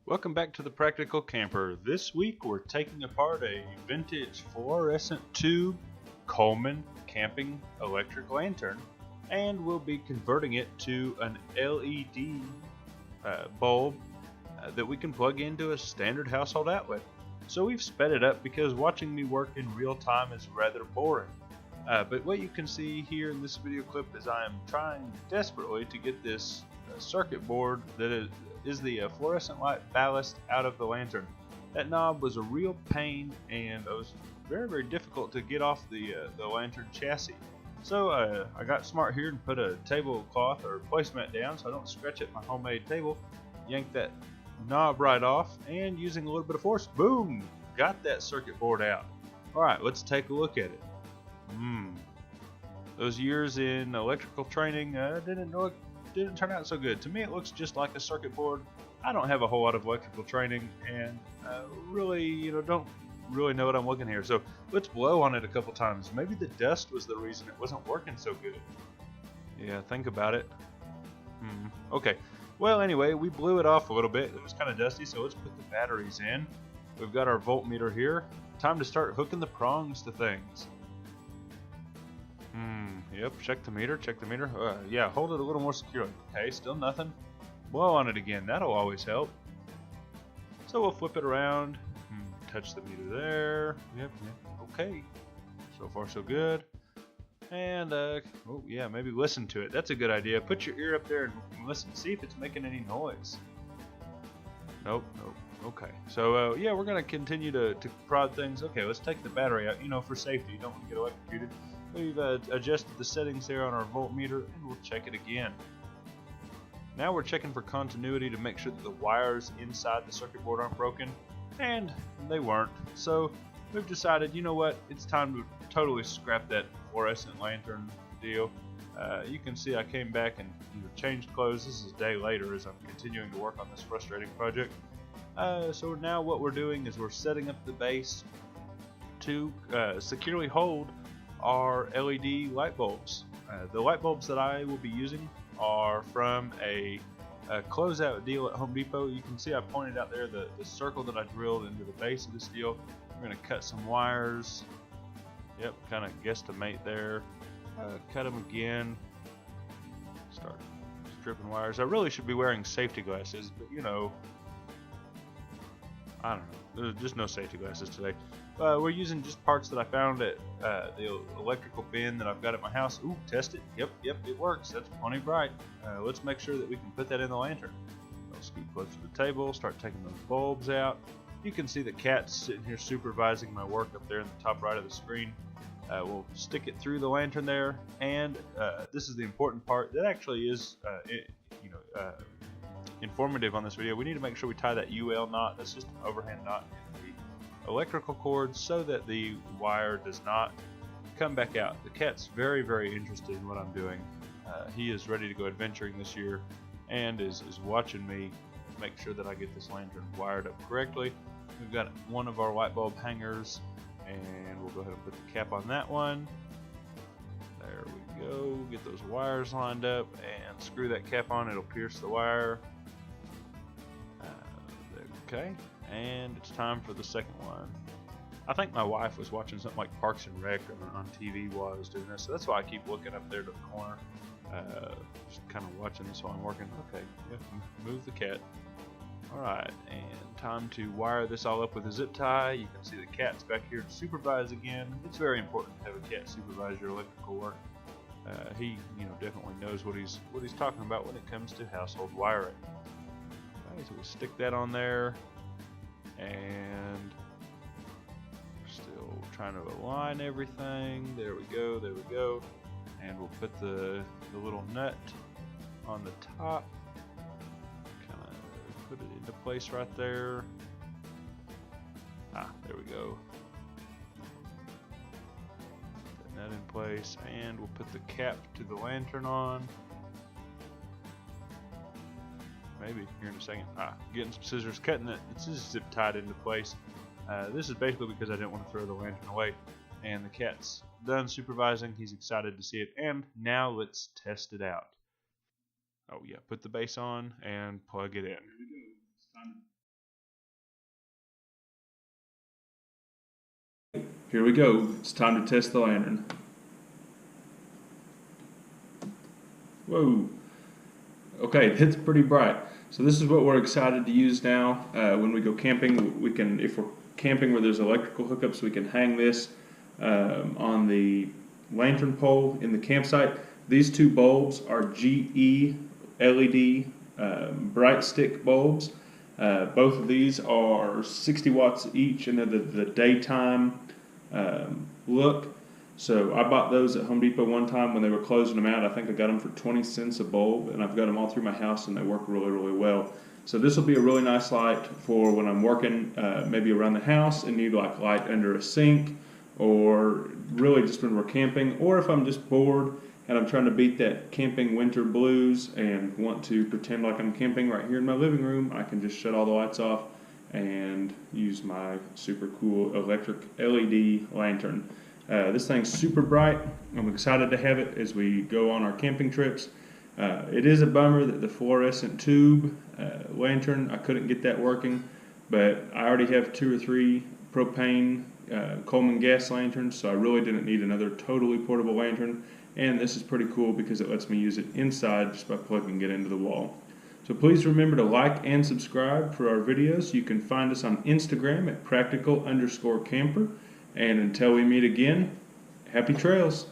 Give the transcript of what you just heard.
Welcome back to the Practical Camper. This week we're taking apart a vintage fluorescent tube Coleman camping electric lantern, and we'll be converting it to an LED bulb that we can plug into a standard household outlet. So we've sped it up because watching me work in real time is rather boring. But what you can see here in this video clip is I am trying desperately to get this circuit board that is the fluorescent light ballast out of the lantern. That knob was a real pain, and it was very difficult to get off the lantern chassis. So I got smart here and put a tablecloth or placemat down so I don't scratch at my homemade table. Yanked that knob right off, and using a little bit of force, boom, got that circuit board out. Alright, let's take a look at it. Those years in electrical training didn't turn out so good. To me, it looks just like a circuit board. I don't have a whole lot of electrical training, and really, don't really know what I'm looking here. So let's blow on it a couple times. Maybe the dust was the reason it wasn't working so good. Yeah, think about it. Okay. Well, anyway, we blew it off a little bit. It was kind of dusty, so let's put the batteries in. We've got our voltmeter here. Time to start hooking the prongs to things. Yep, check the meter. Yeah, hold it a little more securely. Okay, still nothing. Blow on it again, that'll always help. So we'll flip it around. Touch the meter there. Yep, okay. So far so good. And, oh yeah, maybe listen to it. That's a good idea. Put your ear up there and listen. See if it's making any noise. Nope. Okay. So, yeah, we're going to continue to prod things. Okay, let's take the battery out, for safety. You don't want to get electrocuted. We've adjusted the settings there on our voltmeter, and we'll check it again. Now we're checking for continuity to make sure that the wires inside the circuit board aren't broken, and they weren't. So we've decided, you know what, it's time to totally scrap that fluorescent lantern deal. You can see I came back and changed clothes. This is a day later as I'm continuing to work on this frustrating project. So now what we're doing is we're setting up the base to securely hold our LED light bulbs. The light bulbs that I will be using are from a closeout deal at Home Depot. You can see I pointed out there the circle that I drilled into the base of this deal. We're going to cut some wires. Yep, kind of guesstimate there. Cut them again. Start stripping wires. I really should be wearing safety glasses, but I don't know. There's just no safety glasses today. We're using just parts that I found at the electrical bin that I've got at my house. Ooh, test it. Yep, it works. That's plenty bright. Let's make sure that we can put that in the lantern. I'll scoot close to the table, start taking those bulbs out. You can see the cat's sitting here supervising my work up there in the top right of the screen. We'll stick it through the lantern there, and this is the important part. That actually is, informative on this video. We need to make sure we tie that UL knot. That's just an overhand knot in the electrical cord so that the wire does not come back out. The cat's very interested in what I'm doing. He is ready to go adventuring this year and is watching me make sure that I get this lantern wired up correctly. We've got one of our light bulb hangers, and we'll go ahead and put the cap on that one. There we go. Get those wires lined up and screw that cap on. It'll pierce the wire. Okay, and it's time for the second one. I think my wife was watching something like Parks and Rec on TV while I was doing this, so that's why I keep looking up there to the corner, just kind of watching this while I'm working. Okay, yep, move the cat. Alright, and time to wire this all up with a zip tie. You can see the cat's back here to supervise again. It's very important to have a cat supervise your electrical work. He, definitely knows what he's talking about when it comes to household wiring. So we stick that on there, and we're still trying to align everything. There we go. And we'll put the little nut on the top, kind of put it into place right there. There we go. Put that in place, and we'll put the cap to the lantern on. Maybe here in a second. Getting some scissors, cutting it. It's just zip tied into place. This is basically because I didn't want to throw the lantern away. And the cat's done supervising. He's excited to see it. And now let's test it out. Oh yeah, put the base on and plug it in. here we go. It's time to test the lantern. Whoa. Okay, it's pretty bright. So this is what we're excited to use now. When we go camping, we can, if we're camping where there's electrical hookups, we can hang this on the lantern pole in the campsite. These two bulbs are GE LED bright stick bulbs. Both of these are 60 watts each, and they're the daytime look. So I bought those at Home Depot one time when they were closing them out. I think I got them for 20 cents a bulb, and I've got them all through my house, and they work really, really well. So this will be a really nice light for when I'm working maybe around the house and need like light under a sink, or really just when we're camping, or if I'm just bored and I'm trying to beat that camping winter blues and want to pretend like I'm camping right here in my living room, I can just shut all the lights off and use my super cool electric LED lantern. This thing's super bright. I'm excited to have it as we go on our camping trips. It is a bummer that the fluorescent tube lantern, I couldn't get that working, but I already have 2 or 3 propane Coleman gas lanterns, so I really didn't need another totally portable lantern. And this is pretty cool because it lets me use it inside just by plugging it into the wall. So please remember to like and subscribe for our videos. You can find us on Instagram at practical_camper. And until we meet again, happy trails.